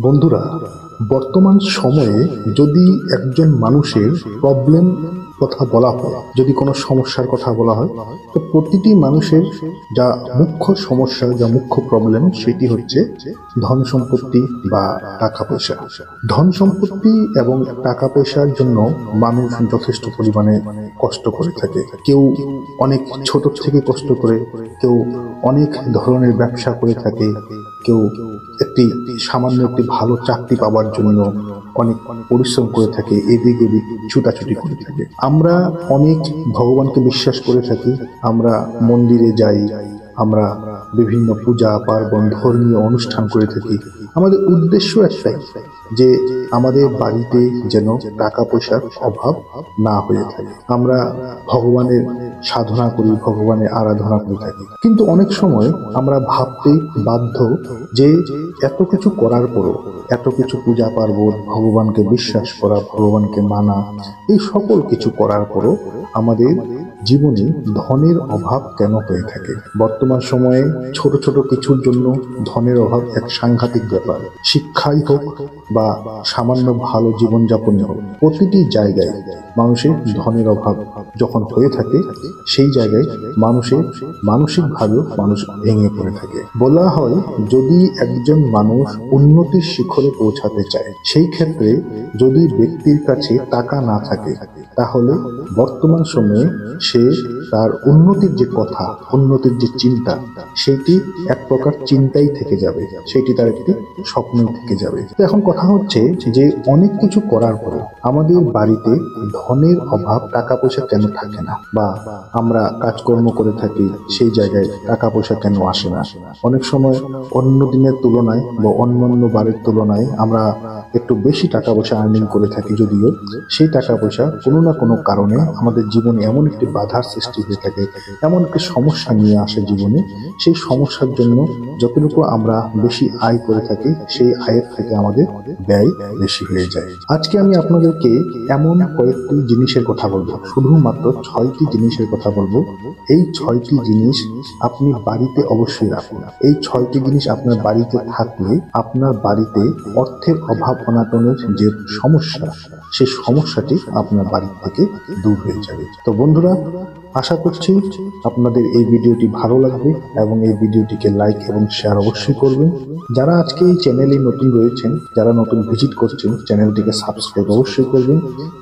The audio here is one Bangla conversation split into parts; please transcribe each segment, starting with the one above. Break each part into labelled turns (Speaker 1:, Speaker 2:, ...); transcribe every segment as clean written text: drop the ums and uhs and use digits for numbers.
Speaker 1: বন্ধুরা, বর্তমান সময়ে যদি একজন মানুষের প্রবলেম কথা বলা হয়, যদি কোনো সমস্যার কথা বলা হয়, তো প্রতিটি মানুষের যা মুখ্য সমস্যা, যা মুখ্য প্রবলেম, সেটি হচ্ছে ধন সম্পত্তি বা টাকা পয়সা। ধন সম্পত্তি এবং টাকা পয়সার জন্য মানুষ যথেষ্ট পরিমাণে কষ্ট করে থাকে। কেউ অনেক ছোট থেকে কষ্ট করে, কেউ অনেক ধরনের ব্যবসা করে থাকে, কেউ সামান্য একটি ভালো চাকরি পাওয়ার জন্য অনেক পরিশ্রম করে থাকে, এদিক ওদিক ছুটাছুটি করে থাকে। আমরা অনেক ভগবানকে বিশ্বাস করে থাকি, আমরা মন্দিরে যাই, আমরা বিভিন্ন পূজা পার্বণ ধর্মীয় অনুষ্ঠান করে থাকি। আমাদের উদ্দেশ্য একটাই, যে আমাদের বাড়িতে যেন টাকা পয়সার অভাব না হয়ে থাকে। আমরা ভগবানের সাধনা করি, ভগবানের আরাধনা করে থাকি। কিন্তু অনেক সময় আমরা ভাবতে বাধ্য যে এত কিছু করার পরও, এত কিছু পূজা পার্বণ, ভগবানকে বিশ্বাস করা, ভগবানকে মানা, এই সকল কিছু করার পরও আমাদের জীবনে ধনের অভাব কেন হয়ে থাকে? বর্তমান সময়ে ছোট ছোট কিছুর জন্য ধনের অভাব এক সাংঘাতিক ব্যাপার। শিক্ষাই হোক বা সামান্য ভালো জীবনযাপনই হোক, প্রতিটি জায়গায় মানুষের ধনের অভাব যখন হয়ে থাকে, সেই জায়গায় মানুষের মানসিকভাবেও মানুষ ভেঙে পড়ে থাকে। বলা হয়, যদি একজন মানুষ উন্নতির শিখরে পৌঁছাতে চায়, সেই ক্ষেত্রে যদি ব্যক্তির কাছে টাকা না থাকে, তাহলে বর্তমান সময়ে সে তার উন্নতির যে কথা, উন্নতির যে চিন্তা, সেটি এক প্রকার চিন্তাই থেকে যাবে, সেটি তার একটি স্বপ্নই থেকে যাবে। এখন কথা হচ্ছে যে অনেক কিছু করার পরে আমাদের বাড়িতে ধনের অভাব, টাকা পয়সা কেন থাকে না, বা আমরা কাজকর্ম করে থাকি, সেই জায়গায় টাকা পয়সা কেন আসে না? অনেক সময় অন্য দিনের তুলনায় বা অন্যান্য বারের তুলনায় আমরা একটু বেশি টাকা পয়সা আর্নিং করে থাকি, যদিও সেই টাকা পয়সা কোনো না কোনো কারণে আমাদের জীবনে এমন একটি বাধার সৃষ্টি হয়ে থাকে, এমন একটি সমস্যা নিয়ে আসে জীবনে। সেই সমস্যার জন্য যতটুকু আমরা বেশি আয় করে থাকি, সেই আয়ের থেকে আমাদের ব্যয় বেশি হয়ে যায়। আজকে আমি আপনাদেরকে এমন কয়েকটি জিনিসের কথা বলবো, শুধুমাত্র 6টি জিনিসের কথা বলবো। এই 6টি জিনিস আপনি বাড়িতে অবশ্যই রাখুন। এই 6টি জিনিস আপনার বাড়িতে থাকলে আপনার বাড়িতে অর্থের অভাব অনাটনের যে সমস্যা, সেই সমস্যাটি আপনার বাড়ি থেকে দূর হয়ে যাবে। তো বন্ধুরা, আশা করছি আপনাদের এই ভিডিওটি ভালো লাগবে এবং এই ভিডিওটিকে লাইক এবং শেয়ার অবশ্যই করবেন। যারা আজকে এই চ্যানেলে নতুন রয়েছেন, যারা নতুন ভিজিট করছেন, চ্যানেলটিকে সাবস্ক্রাইব অবশ্যই করবেন।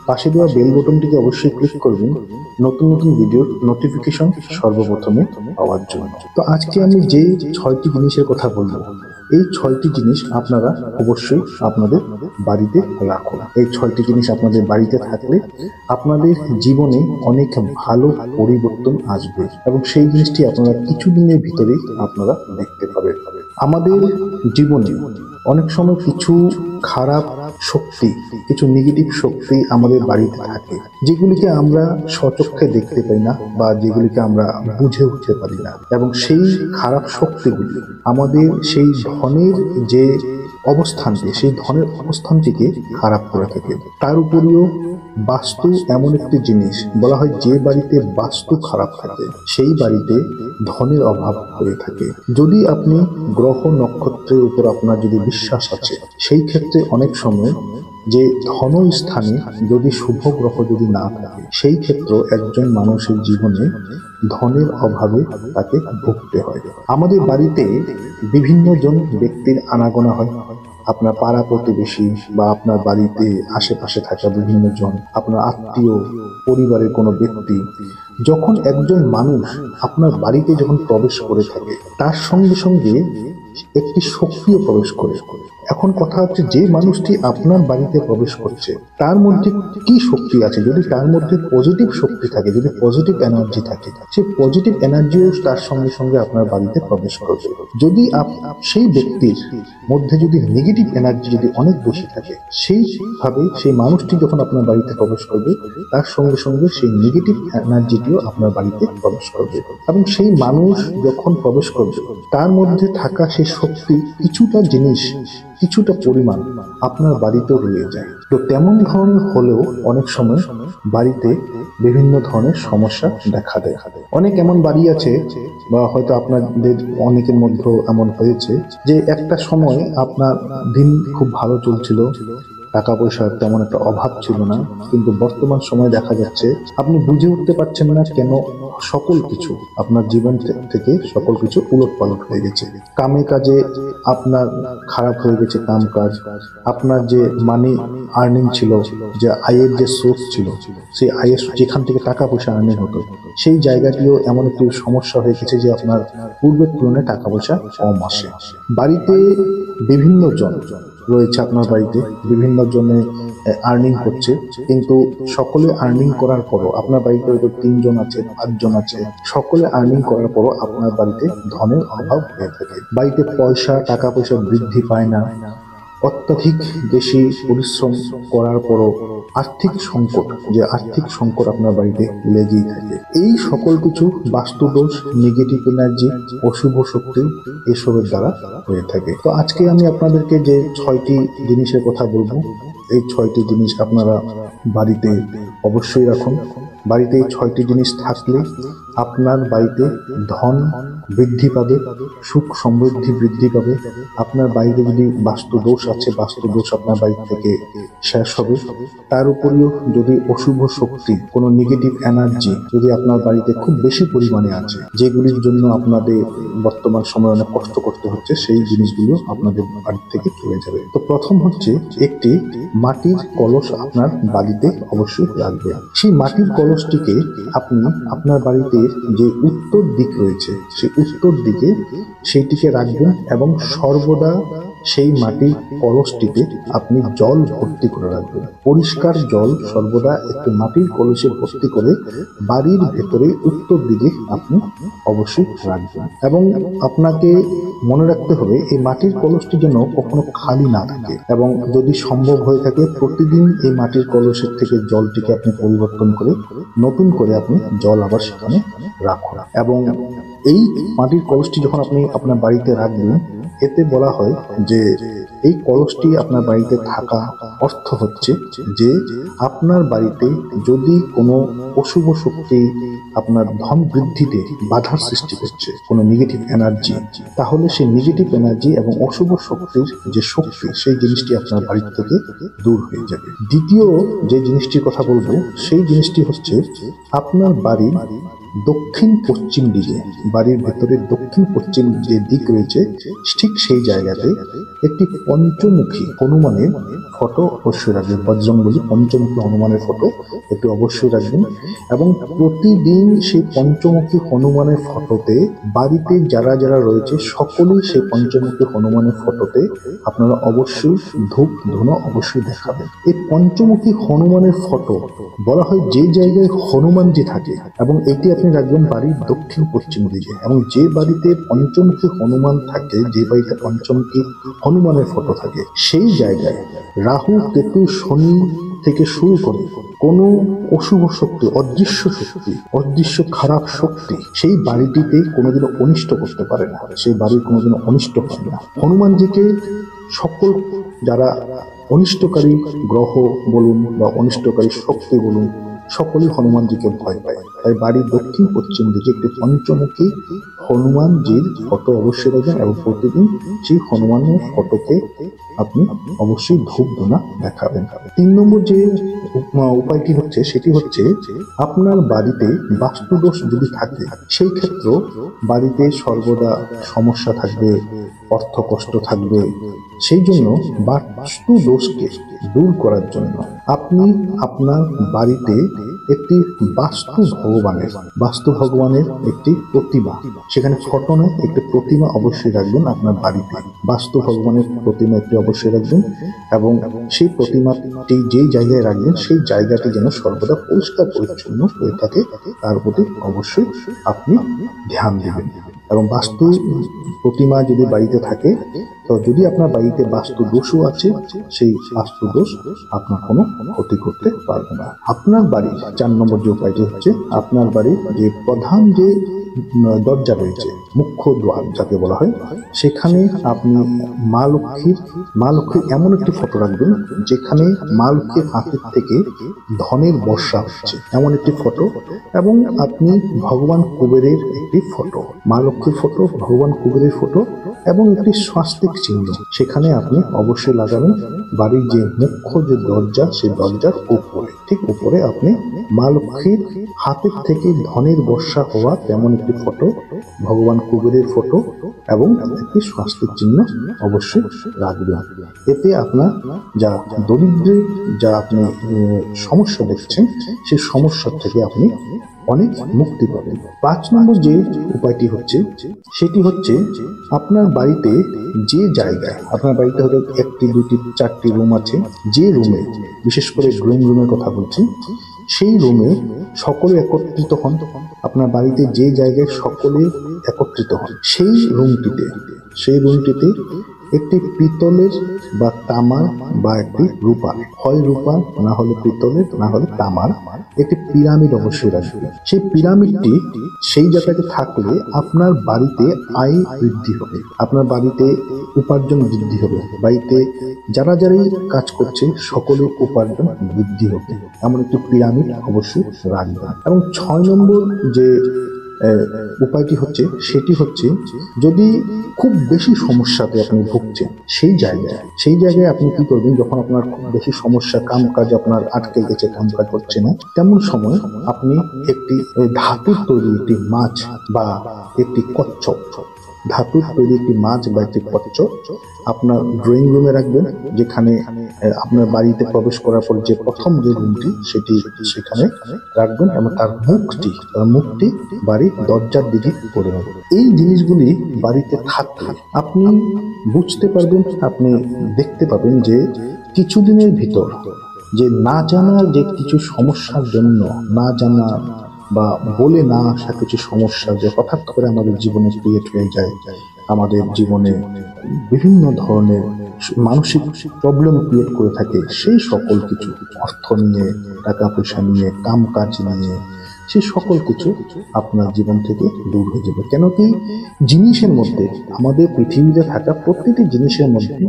Speaker 1: পাশে দেওয়া বেল বটনটিকে অবশ্যই ক্লিক করবেন নতুন নতুন ভিডিওর নোটিফিকেশন সর্বপ্রথমে পাওয়ার জন্য। তো আজকে আমি যে 6টি জিনিসের কথা বলবো, এই 6টি জিনিস আপনারা অবশ্যই আপনাদের বাড়িতে রাখুন। এই 6টি জিনিস আপনাদের বাড়িতে থাকলে আপনাদের জীবনে অনেক ভালো পরিবর্তন আসবে এবং সেই জিনিসটি আপনারা কিছুদিনের ভিতরেই আপনারা দেখতে পাবেন। আমাদের জীবনে অনেক সময় কিছু খারাপ শক্তি, কিছু নেগেটিভ শক্তি আমাদের বাড়িতে থাকে, যেগুলিকে আমরা স্বচক্ষে দেখতে পাই না বা যেগুলিকে আমরা বুঝে উঠতে পারি না, এবং সেই খারাপ শক্তিগুলি আমাদের সেই ধনের যে অবস্থানটি, সেই ধনের অবস্থানটিকে খারাপ করে থাকে। তার উপরেও বাস্তু এমন একটি জিনিস, বলা হয় যে বাড়িতে বাস্তু খারাপ থাকে, সেই বাড়িতে ধনের অভাব হয়ে থাকে। যদি আপনি গ্রহ নক্ষত্রের উপর আপনার যদি বিশ্বাস আছে, সেই ক্ষেত্রে অনেক সময় যে ধনস্থানে যদি শুভ গ্রহ যদি না থাকে, সেই ক্ষেত্রে একজন মানুষের জীবনে ধনের অভাবে তাকে ভুগতে হয়। আমাদের বাড়িতে বিভিন্ন জন ব্যক্তির আনাগোনা হয়। আপনার পাড়া প্রতিবেশী বা আপনার বাড়িতে আশেপাশে থাকা বিভিন্ন জন, আপনার আত্মীয় পরিবারের কোনো ব্যক্তি, যখন একজন মানুষ আপনার বাড়িতে যখন প্রবেশ করে থাকে, তার সঙ্গে সঙ্গে একটি শক্তিও প্রবেশ করে। এখন কথা হচ্ছে, যে মানুষটি আপনার বাড়িতে প্রবেশ করছে, তার মধ্যে কি শক্তি আছে? যদি তার মধ্যে পজিটিভ শক্তি থাকে, যদি পজিটিভ এনার্জি থাকে, সেই পজিটিভ এনার্জিও তার সঙ্গে সঙ্গে আপনার বাড়িতে প্রবেশ করবে। যদি সেই ব্যক্তির মধ্যে যদি নেগেটিভ এনার্জি যদি অনেক বেশি থাকে, সেইভাবে সেই মানুষটি যখন আপনার বাড়িতে প্রবেশ করবে, তার সঙ্গে সঙ্গে সেই নেগেটিভ এনার্জিটিও আপনার বাড়িতে প্রবেশ করবে। এবং সেই মানুষ যখন প্রবেশ করবে, তার মধ্যে থাকা সেই শক্তি কিছুটা জিনিস, কিছুটা পরিমাণ আপনার বাড়িতেও রয়ে যায়। তো তেমন ধরনের হলেও অনেক সময় বাড়িতে বিভিন্ন ধরনের সমস্যা দেখা দেয়। অনেক এমন বাড়ি আছে বা হয়তো আপনাদের অনেকের মধ্যে এমন হয়েছে যে একটা সময় আপনার দিন খুব ভালো চলছিল, টাকা পয়সার তেমন একটা অভাব ছিল না, কিন্তু বর্তমান সময়ে দেখা যাচ্ছে আপনি বুঝে উঠতে পারছেন না কেন সকল কিছু আপনার জীবন থেকে সকল কিছু উলটপালট হয়ে গেছে। কামে কাজে আপনার খারাপ হয়ে গেছে কাম কাজ, আপনার যে মানি আর্নিং ছিল, যে আয়ের যে সোর্স ছিল, সেই আয়ের যেখান থেকে টাকা পয়সা আর্নিং হতো সেই জায়গাটিও এমন একটি সমস্যা হয়ে গেছে যে আপনার পূর্বের তুলনায় টাকা পয়সা কম আসে। বাড়িতে বিভিন্ন জন রয়েছে, আপনার বাড়িতে বিভিন্ন জনে আর্নিং করছে, কিন্তু সকলে আর্নিং করার পরও আপনার বাড়িতে হয়তো 3 জন আছে, 5 জন আছে, সকলে আর্নিং করার পরও আপনার বাড়িতে ধনের অভাব হয়ে থাকে। বাড়িতে টাকা পয়সা বৃদ্ধি পায় না, অত্যাধিক বেশি পরিশ্রম করার পরও আর্থিক সংকট আপনার বাড়িতে লেগেই থাকে। এই সকল কিছু বাস্তুদোষ, নেগেটিভ এনার্জি, অশুভ শক্তি এসবের দ্বারা হয়ে থাকে। তো আজকে আমি আপনাদেরকে যে 6টি জিনিসের কথা বলবো, এই 6টি জিনিস আপনারা বাড়িতে অবশ্যই রাখুন। বাড়িতে এই 6টি জিনিস থাকলে আপনার বাড়িতে ধন বৃদ্ধি পাবে, সুখ সমৃদ্ধি বৃদ্ধি পাবে। আপনার বাড়িতে যদি বাস্তু দোষ আছে, বাস্তু দোষ আপনার বাড়ি থেকে শেষ হবে। তার উপরেও যদি অশুভ শক্তি, কোনো নেগেটিভ এনার্জি যদি আপনার বাড়িতে খুব বেশি পরিমাণে আছে, যেগুলির জন্য আপনাদের বর্তমান সময়ে অনেক কষ্ট করতে হচ্ছে, সেই জিনিসগুলো আপনাদের বাড়ি থেকে চলে যাবে। তো প্রথম হচ্ছে একটি মাটির কলস আপনার বাড়িতে অবশ্যই রাখবেন। সেই মাটির কলসটিকে আপনি আপনার বাড়িতে যে উত্তর দিক রয়েছে সেই উত্তর দিকে সেইটিকে রাখবেন এবং সর্বদা সেই মাটির কলসটিতে আপনি জল ভর্তি করে রাখবেন। পরিষ্কার জল সর্বদা একটি মাটির কলসে ভর্তি করে বাড়ির ভেতরে উত্তর দিকে আপনি অবশ্যই রাখবেন। এবং আপনাকে মনে রাখতে হবে এই মাটির কলসটি যেন কখনো খালি না থাকে, এবং যদি সম্ভব হয়ে থাকে প্রতিদিন এই মাটির কলসের থেকে জলটিকে আপনি পরিবর্তন করে নতুন করে আপনি জল আবার সেখানে রাখুন। এবং এই মাটির কলসটি যখন আপনি আপনার বাড়িতে রাখবেন, এতে বলা হয় যে এই কলসটি আপনার বাড়িতে থাকা অর্থ হচ্ছে যে আপনার বাড়িতে যদি কোনো অশুভ শক্তি আপনার ধন বৃদ্ধিতে বাধার সৃষ্টি করছে, কোনো নেগেটিভ এনার্জি, তাহলে সেই নেগেটিভ এনার্জি এবং অশুভ শক্তির যে শক্তি সেই জিনিসটি আপনার বাড়ি থেকে দূর হয়ে যাবে। দ্বিতীয় যে জিনিসটির কথা বলবো সেই জিনিসটি হচ্ছে আপনার বাড়ির দক্ষিণ পশ্চিম দিকে, বাড়ির ভেতরে দক্ষিণ পশ্চিম যে দিক রয়েছে ঠিক সেই জায়গাতে একটি পঞ্চমুখী হনুমানের ফটো অবশ্যই রাখবেন। বজরংবলী পঞ্চমুখী হনুমানের ফটো একটু অবশ্যই রাখবেন। এবং প্রতিদিন সেই পঞ্চমুখী হনুমানের ফটোতে বাড়িতে যারা যারা রয়েছে সকলেই সেই পঞ্চমুখী হনুমানের ফটোতে আপনারা অবশ্যই ধূপ ধুনো অবশ্যই দেখাবেন। এই পঞ্চমুখী হনুমানের ফটো বলা হয় যে জায়গায় হনুমানজি থাকে, এবং এটি আপনি রাখবেন বাড়ির দক্ষিণ পশ্চিম দিকে। এবং যে বাড়িতে পঞ্চমুখী হনুমান থাকে, যে বাড়িতে পঞ্চমুখী হনুমানের ফটো থাকে, সেই জায়গায় রাহু, কেতু, শনি থেকে শুরু করে কোনো অশুভ শক্তি, অদৃশ্য খারাপ শক্তি সেই বাড়িটিতে কোনোদিনও অনিষ্ট করতে পারে না, সেই বাড়ির কোনোদিনও অনিষ্ট হয় না। হনুমানজিকে সকল যারা অনিষ্টকারী গ্রহ বলুন বা অনিষ্টকারী শক্তি বলুন, সকলেই হনুমানজিকে ভয় পায়। তাই বাড়ির দক্ষিণ পশ্চিম দিকে একটি পঞ্চমুখী হনুমানজির ফটো অবশ্যই রাখবেন, এবং প্রতিদিন সেই হনুমানের ফটোকে আপনি অবশ্যই ধূপ ধুনা দেখাবেন। 3 নম্বর যে উপায়টি হচ্ছে সেটি হচ্ছে আপনার বাড়িতে বাস্তুদোষ যদি থাকে, সেই ক্ষেত্রে বাড়িতে সর্বদা সমস্যা থাকবে, অর্থ কষ্ট থাকবে। সেই জন্য বাস্তু দোষকে দূর করার জন্য আপনি আপনার বাড়িতে একটি বাস্তু ভগবানের একটি প্রতিমা, সেখানে ফটো নয় একটি প্রতিমা অবশ্যই রাখবেন আপনার বাড়িতে। বাস্তু ভগবানের প্রতিমা একটি অবশ্যই রাখবেন, এবং সেই প্রতিমাটি যেই জায়গায় রাখবেন সেই জায়গাটি যেন সর্বদা পরিষ্কার পরিচ্ছন্ন হয়ে থাকে, তার প্রতি অবশ্যই আপনি ধ্যান দেবেন। এবং বাস্তু প্রতিমা যদি বাড়িতে থাকে, তো যদি আপনার বাড়িতে বাস্তু দোষও আছে, সেই বাস্তু দোষ আপনার কোনো ক্ষতি করতে পারবে না। আপনার বাড়ির 4 নম্বর যে উপায়টি হচ্ছে আপনার বাড়ির যে প্রধান যে দরজা রয়েছে, মুখ্য দ্বার যাকে বলা হয়, সেখানে আপনি মা লক্ষ্মীর এমন একটি ফটো রাখবেন যেখানে মা লক্ষ্মীর হাতের থেকে ধনের বর্ষা হচ্ছে এমন একটি ফটো, এবং আপনি ভগবান কুবেরের একটি ফটো, মা লক্ষ্মীর ফটো, ভগবান কুবেরের ফটো এবং একটি স্বাস্তিক চিহ্ন সেখানে আপনি অবশ্যই লাগাবেন। বাড়ির যে মুখ্য যে দরজা, সেই দরজার উপরে, ঠিক উপরে আপনি মা লক্ষ্মীর হাতের থেকে ধনের বর্ষা হওয়া তেমন একটি ফটো, ভগবান কুবেরের ফটো এবং একটি স্বাস্তিক চিহ্ন অবশ্যই রাখবেন। এতে আপনার যা দরিদ্রের যা আপনি সমস্যা দেখছেন, সেই সমস্যার থেকে আপনি অনেক মুক্তি পাবেন। 5 নম্বর যে উপায়টি হচ্ছে, সেটি হচ্ছে আপনার বাড়িতে যে জায়গায়, আপনার বাড়িতে হয়তো 1টি 2টি 4টি রুম আছে, যে রুমে, বিশেষ করে ড্রয়িং রুমের কথা বলছি, সেই রুমে সকলে একত্রিত হন। আপনার বাড়িতে যে জায়গায় সকলে একত্রিত হন, সেই রুমটিতে একটি পিতলের বা তামার বা একটি রূপার, হয় রূপার না হলে পিতলের না হলে তামার একটি পিরামিড অবশ্যই রাখবে। সেই পিরামিডটি সেই জায়গাতে থাকলে আপনার বাড়িতে আয় বৃদ্ধি হবে, আপনার বাড়িতে উপার্জন বৃদ্ধি হবে, বাড়িতে যারাই কাজ করছে সকলের উপার্জন বৃদ্ধি হবে, এমন একটি পিরামিড অবশ্যই রাখবেন। এবং 6 নম্বর যে উপায়টি হচ্ছে, সেটি হচ্ছে যদি খুব বেশি সমস্যাতে আপনি ভুগছেন, সেই জায়গায় আপনি কি করবেন, যখন আপনার খুব বেশি সমস্যা, কাজ আপনার আটকে গেছে, কাজ হচ্ছে না, তেমন সময় আপনি একটি ধাতুর তৈরি একটি মাছ বা একটি কচ্ছপ, ধাতুর তৈরি একটি মাছ বা একটি কচ্ছপ আপনার ড্রয়িং রুমে রাখবেন, যেখানে আপনার বাড়িতে প্রবেশ করার পর যে প্রথম যে রুমটি সেখানে রাখবেন, এবং তার মুখটি বাড়ির দরজার দিকে করে নেবেন। এই জিনিসগুলি বাড়িতে থাকলে আপনি বুঝতে পারবেন, আপনি দেখতে পাবেন যে কিছুদিনের ভিতর যে না জানার যে কিছু সমস্যার জন্য, না জানা বা বলে না আসা কিছু সমস্যা যে হঠাৎ করে আমাদের জীবনে ক্রিয়েট হয়ে যায়, আমাদের জীবনে বিভিন্ন ধরনের মানসিক প্রবলেম ক্রিয়েট করে থাকে, সেই সকল কিছু, অর্থ নিয়ে, টাকা পয়সা নিয়ে, কাজ নিয়ে, সেই সকল কিছু আপনার জীবন থেকে দূর হয়ে যাবে। কেন কি, জিনিসের মধ্যে, আমাদের পৃথিবীতে থাকা প্রতিটি জিনিসের মধ্যে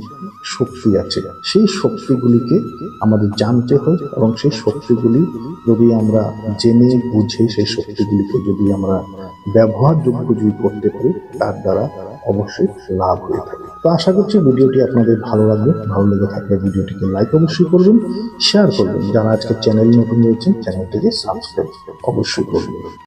Speaker 1: শক্তি আছে, সেই শক্তিগুলিকে আমাদের জানতে হয়, এবং সেই শক্তিগুলি যদি আমরা জেনে বুঝে সেই শক্তিগুলিকে যদি আমরা ব্যবহারযোগ্য যদি করতে পারি, তার দ্বারা অবশ্যই লাভ হয়ে থাকে। তো আশা করছি ভিডিওটি আপনাদের ভালো লাগবে। ভালো লেগে থাকলে ভিডিওটিকে লাইক অবশ্যই করবেন, শেয়ার করবেন। যারা আজকে চ্যানেল নতুন রয়েছেন, চ্যানেলটিকে সাবস্ক্রাইব অবশ্যই করবেন।